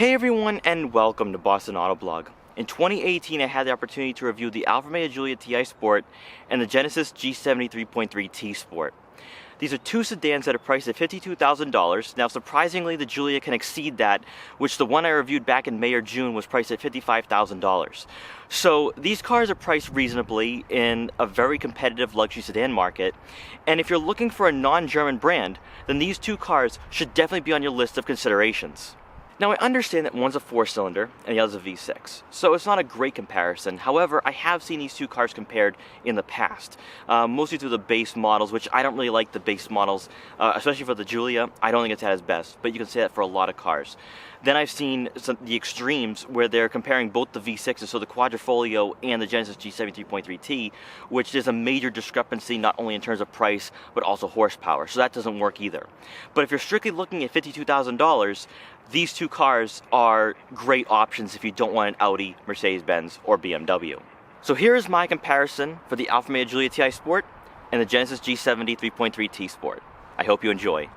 Hey everyone, and welcome to Boston Autoblog. In 2018, I had the opportunity to review the Alfa Romeo Giulia TI Sport and the Genesis G70 3.3T Sport. These are two sedans that are priced at $52,000. Now, surprisingly, the Giulia can exceed that, which the one I reviewed back in May or June was priced at $55,000. So these cars are priced reasonably in a very competitive luxury sedan market. And if you're looking for a non-German brand, then these two cars should definitely be on your list of considerations. Now, I understand that one's a 4-cylinder and the other's a V6, so it's not a great comparison. However, I have seen these two cars compared in the past, mostly through the base models, which I don't really like the base models, especially for the Giulia. I don't think it's at its best, but you can say that for a lot of cars. Then I've seen the extremes where they're comparing both the V6s, so the Quadrifoglio and the Genesis G70 3.3T, which there's a major discrepancy not only in terms of price, but also horsepower, so that doesn't work either. But if you're strictly looking at $52,000, these two cars are great options if you don't want an Audi, Mercedes-Benz, or BMW. So here is my comparison for the Alfa Romeo Giulia TI Sport and the Genesis G70 3.3T Sport. I hope you enjoy.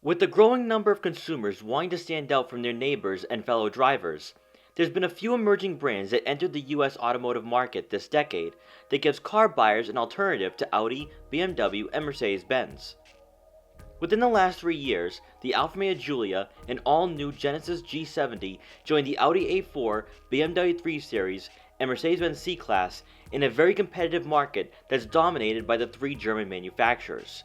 With the growing number of consumers wanting to stand out from their neighbors and fellow drivers, there's been a few emerging brands that entered the US automotive market this decade that gives car buyers an alternative to Audi, BMW, and Mercedes-Benz. Within the last 3 years, the Alfa Romeo Giulia and all-new Genesis G70 joined the Audi A4, BMW 3 Series, and Mercedes-Benz C-Class in a very competitive market that's dominated by the three German manufacturers.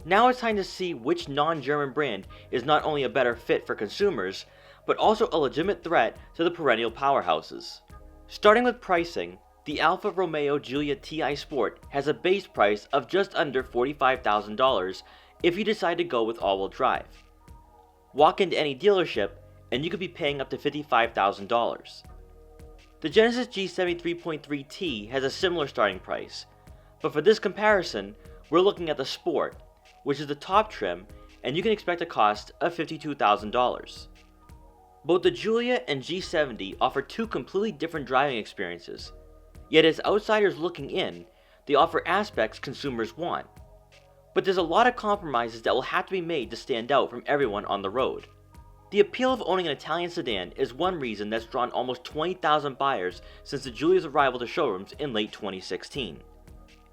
Now it's time to see which non-German brand is not only a better fit for consumers, but also a legitimate threat to the perennial powerhouses. Starting with pricing, the Alfa Romeo Giulia TI Sport has a base price of just under $45,000 if you decide to go with all-wheel drive. Walk into any dealership and you could be paying up to $55,000. The Genesis G70 3.3T has a similar starting price, but for this comparison, we're looking at the Sport, which is the top trim, and you can expect a cost of $52,000. Both the Giulia and G70 offer two completely different driving experiences, yet as outsiders looking in, they offer aspects consumers want. But there's a lot of compromises that will have to be made to stand out from everyone on the road. The appeal of owning an Italian sedan is one reason that's drawn almost 20,000 buyers since the Giulia's arrival to showrooms in late 2016.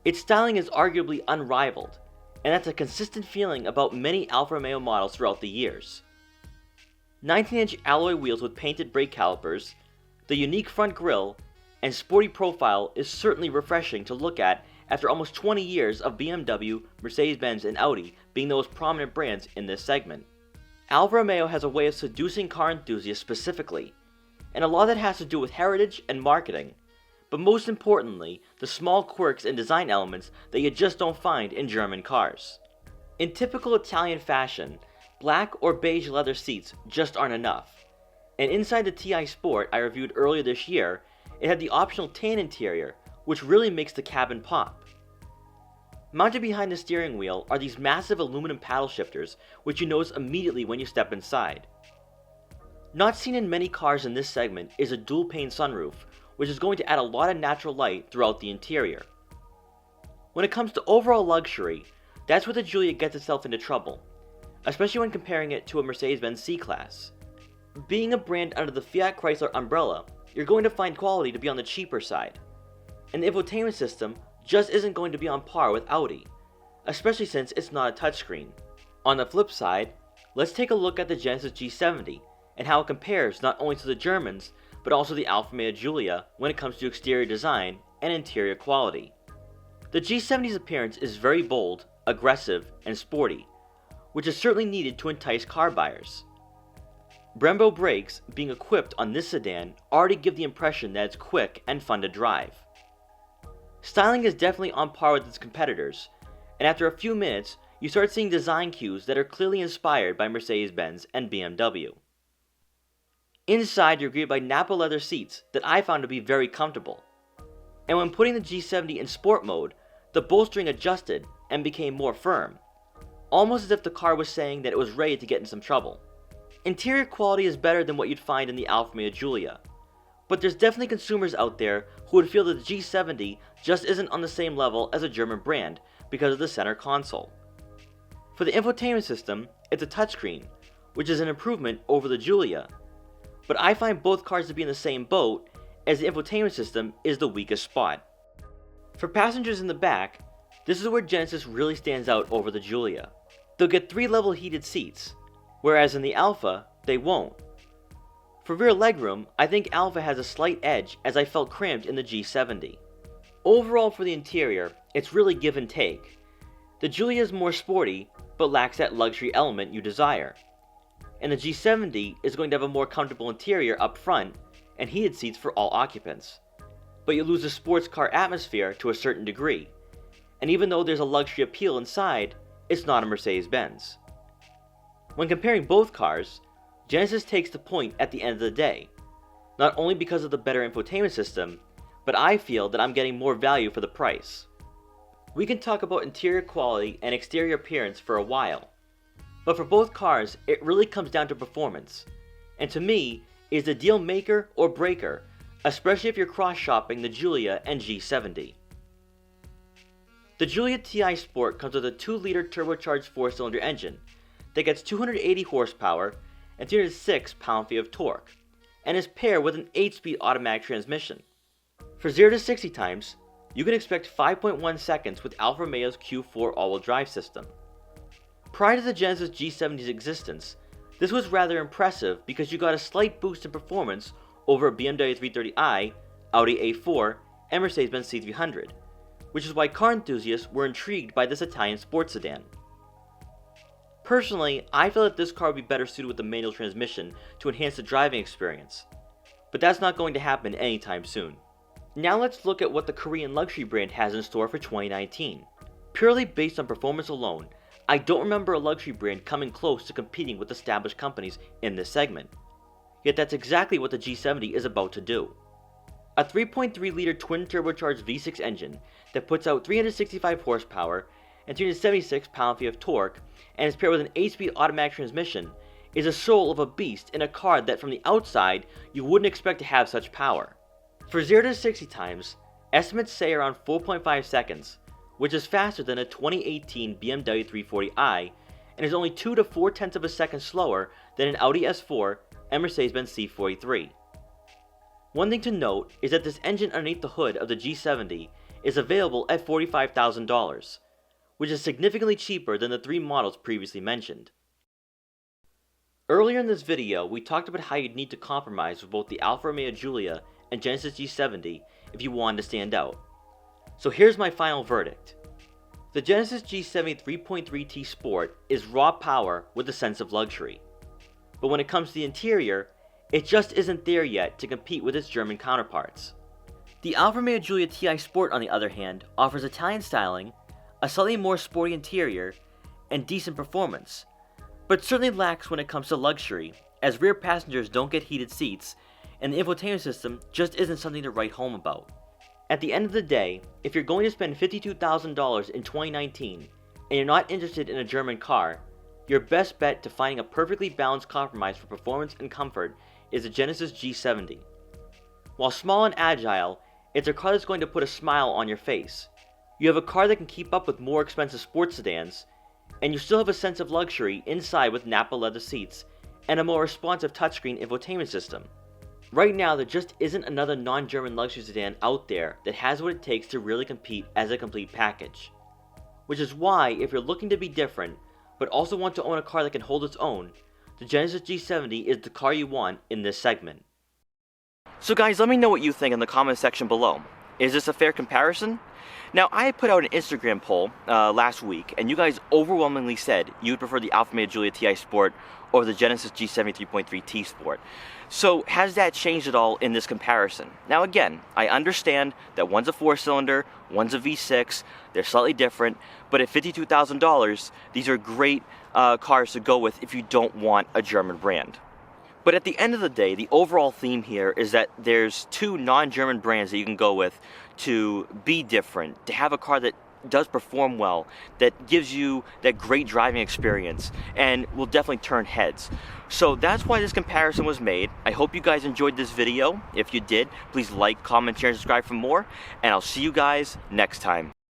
Its styling is arguably unrivaled, and that's a consistent feeling about many Alfa Romeo models throughout the years. 19-inch alloy wheels with painted brake calipers, the unique front grille, and sporty profile is certainly refreshing to look at after almost 20 years of BMW, Mercedes-Benz, and Audi being the most prominent brands in this segment. Alfa Romeo has a way of seducing car enthusiasts specifically, and a lot of that has to do with heritage and marketing, but most importantly, the small quirks and design elements that you just don't find in German cars. In typical Italian fashion, black or beige leather seats just aren't enough, and inside the TI Sport I reviewed earlier this year, it had the optional tan interior, which really makes the cabin pop. Mounted behind the steering wheel are these massive aluminum paddle shifters, which you notice immediately when you step inside. Not seen in many cars in this segment is a dual-pane sunroof, which is going to add a lot of natural light throughout the interior. When it comes to overall luxury, that's where the Giulia gets itself into trouble, especially when comparing it to a Mercedes-Benz C-Class. Being a brand under the Fiat Chrysler umbrella, you're going to find quality to be on the cheaper side, and the infotainment system just isn't going to be on par with Audi, especially since it's not a touchscreen. On the flip side, let's take a look at the Genesis G70 and how it compares not only to the Germans, but also the Alfa Romeo Giulia when it comes to exterior design and interior quality. The G70's appearance is very bold, aggressive, and sporty, which is certainly needed to entice car buyers. Brembo brakes being equipped on this sedan already give the impression that it's quick and fun to drive. Styling is definitely on par with its competitors, and after a few minutes, you start seeing design cues that are clearly inspired by Mercedes-Benz and BMW. Inside, you're greeted by Nappa leather seats that I found to be very comfortable. And when putting the G70 in sport mode, the bolstering adjusted and became more firm, almost as if the car was saying that it was ready to get in some trouble. Interior quality is better than what you'd find in the Alfa Romeo Giulia, but there's definitely consumers out there who would feel that the G70 just isn't on the same level as a German brand because of the center console. For the infotainment system, it's a touchscreen, which is an improvement over the Giulia, but I find both cars to be in the same boat, as the infotainment system is the weakest spot. For passengers in the back, this is where Genesis really stands out over the Giulia. They'll get 3 level heated seats, whereas in the Alfa, they won't. For rear legroom, I think Alfa has a slight edge as I felt cramped in the G70. Overall for the interior, it's really give and take. The Giulia is more sporty, but lacks that luxury element you desire. And the G70 is going to have a more comfortable interior up front and heated seats for all occupants. But you lose the sports car atmosphere to a certain degree. And even though there's a luxury appeal inside, it's not a Mercedes-Benz. When comparing both cars, Genesis takes the point at the end of the day, not only because of the better infotainment system, but I feel that I'm getting more value for the price. We can talk about interior quality and exterior appearance for a while, but for both cars, it really comes down to performance, and to me, is the deal maker or breaker, especially if you're cross-shopping the Giulia and G70. The Giulia TI Sport comes with a 2-liter turbocharged 4-cylinder engine that gets 280 horsepower and 306 pound-feet of torque, and is paired with an 8-speed automatic transmission. For 0 to 60 times, you can expect 5.1 seconds with Alfa Romeo's Q4 all-wheel drive system. Prior to the Genesis G70's existence, this was rather impressive because you got a slight boost in performance over a BMW 330i, Audi A4, and Mercedes-Benz C300, which is why car enthusiasts were intrigued by this Italian sports sedan. Personally, I feel that this car would be better suited with a manual transmission to enhance the driving experience, but that's not going to happen anytime soon. Now let's look at what the Korean luxury brand has in store for 2019. Purely based on performance alone, I don't remember a luxury brand coming close to competing with established companies in this segment. Yet that's exactly what the G70 is about to do. A 3.3-liter twin-turbocharged V6 engine that puts out 365 horsepower and 376 pound-feet of torque and is paired with an 8-speed automatic transmission is a soul of a beast in a car that from the outside you wouldn't expect to have such power. For 0 to 60 times, estimates say around 4.5 seconds, which is faster than a 2018 BMW 340i and is only 2 to 4 tenths of a second slower than an Audi S4 and Mercedes-Benz C43. One thing to note is that this engine underneath the hood of the G70 is available at $45,000, which is significantly cheaper than the 3 models previously mentioned. Earlier in this video, we talked about how you'd need to compromise with both the Alfa Romeo Giulia and Genesis G70 if you wanted to stand out. So here's my final verdict. The Genesis G70 3.3T Sport is raw power with a sense of luxury. But when it comes to the interior, it just isn't there yet to compete with its German counterparts. The Alfa Romeo Giulia TI Sport, on the other hand, offers Italian styling, a slightly more sporty interior, and decent performance, but certainly lacks when it comes to luxury, as rear passengers don't get heated seats, and the infotainment system just isn't something to write home about. At the end of the day, if you're going to spend $52,000 in 2019 and you're not interested in a German car, your best bet to finding a perfectly balanced compromise for performance and comfort is the Genesis G70. While small and agile, it's a car that's going to put a smile on your face. You have a car that can keep up with more expensive sports sedans, and you still have a sense of luxury inside with Nappa leather seats and a more responsive touchscreen infotainment system. Right now, there just isn't another non-German luxury sedan out there that has what it takes to really compete as a complete package. Which is why, if you're looking to be different, but also want to own a car that can hold its own, the Genesis G70 is the car you want in this segment. So guys, let me know what you think in the comment section below. Is this a fair comparison? Now, I put out an Instagram poll last week, and you guys overwhelmingly said you would prefer the Alfa Romeo Giulia TI Sport or the Genesis G70 3.3T Sport. So has that changed at all in this comparison? Now again, I understand that one's a 4-cylinder, one's a V6, they're slightly different, but at $52,000, these are great cars to go with if you don't want a German brand. But at the end of the day, the overall theme here is that there's two non-German brands that you can go with to be different, to have a car that does perform well, that gives you that great driving experience, and will definitely turn heads. So that's why this comparison was made. I hope you guys enjoyed this video. If you did, please like, comment, share, and subscribe for more, and I'll see you guys next time.